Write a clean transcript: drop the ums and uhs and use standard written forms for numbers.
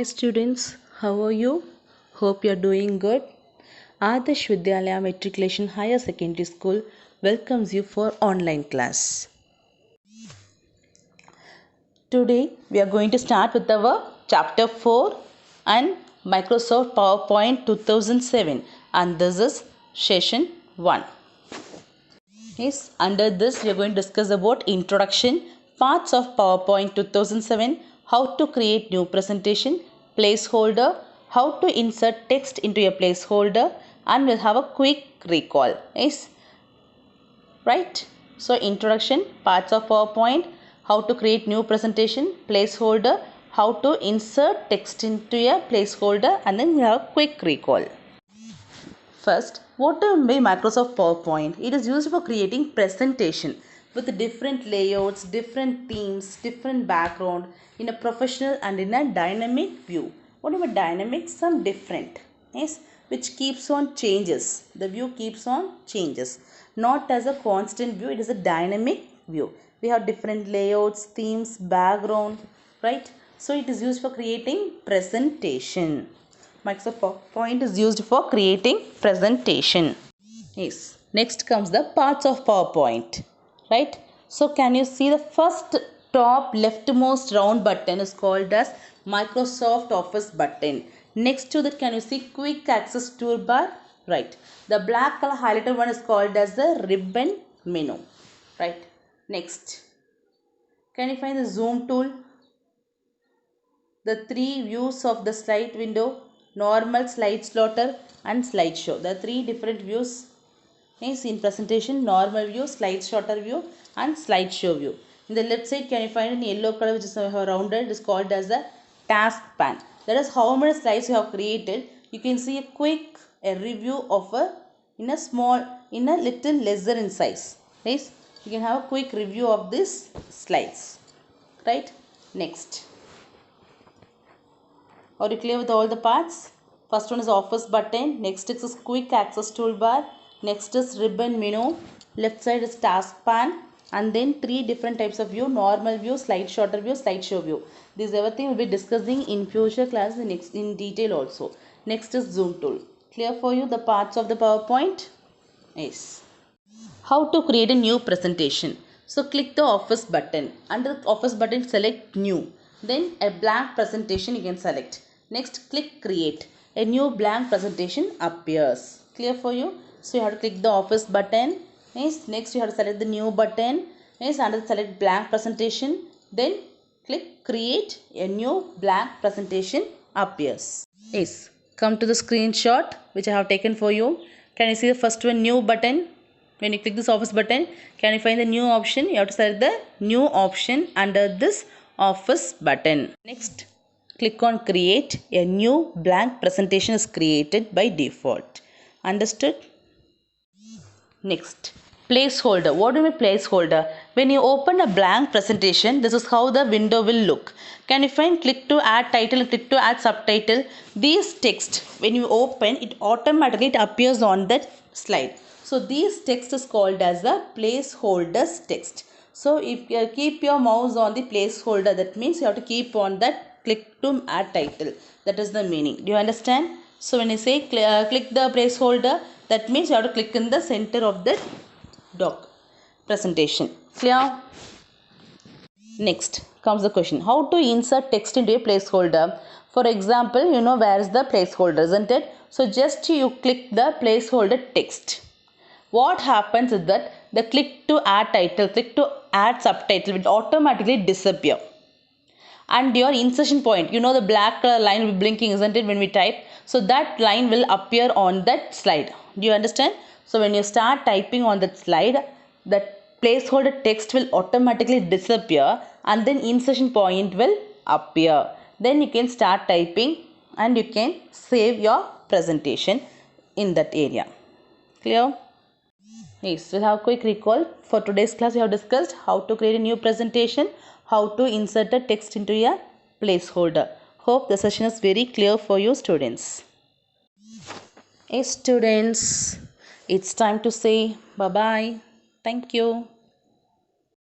students, how are you? Hope you are doing good. Adarsh Vidyalaya Matriculation Higher Secondary School welcomes you for online class. Today we are going to start with our chapter 4 and Microsoft PowerPoint 2007, and this is session 1. Yes, under this we are going to discuss about introduction, parts of PowerPoint 2007, how to create new presentation, placeholder, how to insert text into a placeholder, and we'll have a quick recall. Yes, right? So introduction, parts of PowerPoint, how to create new presentation, placeholder, how to insert text into a placeholder, and then we have a quick recall. First, what do you mean by Microsoft PowerPoint? It is used for creating presentation with different layouts, different themes, different background in a professional and in a dynamic view. What do you mean dynamic? Some different. Yes, which keeps on changes. The view keeps on changes. Not as a constant view, it is a dynamic view. We have different layouts, themes, background, right? So it is used for creating presentation. Microsoft PowerPoint is used for creating presentation. Yes. Next comes the parts of PowerPoint. Right? So can you see the first top leftmost round button is called as Microsoft Office button. Next to that, can you see quick access toolbar? Right. The black color highlighted one is called as the ribbon menu. Right. Next. Can you find the zoom tool? The three views of the slide window, normal, slide slotter and slideshow. The three different views is in presentation: normal view, slide slotter view and slideshow view. In the left side, can you find in yellow color which is rounded, it is called as a task pan. That is how many slides you have created. You can see a quick review of in a little lesser in size. Right? You can have a quick review of these slides. Right? Next. Are you clear with all the parts? First one is office button. Next is quick access toolbar. Next is ribbon menu. Left side is task pan. And then three different types of view: normal view, slide slotter view, slideshow view. This everything we'll be discussing in future class in detail also. Next is zoom tool. Clear for you the parts of the PowerPoint? Yes. How to create a new presentation. So click the office button. Under the office button, select new. Then a blank presentation you can select. Next, click create. A new blank presentation appears. Clear for you? So you have to click the office button. Yes. Next you have to select the new button. Yes. Under select blank presentation. Then click create. A new blank presentation appears. Yes. Come to the screenshot which I have taken for you. Can you see the first one, new button? When you click this office button, can you find the new option? You have to select the new option under this office button. Next, click on create. A new blank presentation is created by default. Understood? Next, placeholder. What do you mean placeholder? When you open a blank presentation, this is how the window will look. Can you find click to add title and click to add subtitle? These text, when you open, it automatically appears on that slide. So these text is called as the placeholders text. So if you keep your mouse on the placeholder, that means you have to keep on that click to add title. That is the meaning. Do you understand? So when you say click the placeholder, that means you have to click in the center of the doc presentation. Clear? Next comes the question, how to insert text into a placeholder. For example, you know where is the placeholder, isn't it? So just you click the placeholder text. What happens is that the click to add title, click to add subtitle will automatically disappear. And your insertion point, you know the black line will be blinking, isn't it, when we type? So that line will appear on that slide. Do you understand? So when you start typing on that slide, that placeholder text will automatically disappear and then insertion point will appear. Then you can start typing and you can save your presentation in that area. Clear? Yes, we'll have a quick recall. For today's class, we have discussed how to create a new presentation, how to insert a text into a placeholder. Hope the session is very clear for you students. Yes, students, it's time to say bye-bye. Thank you.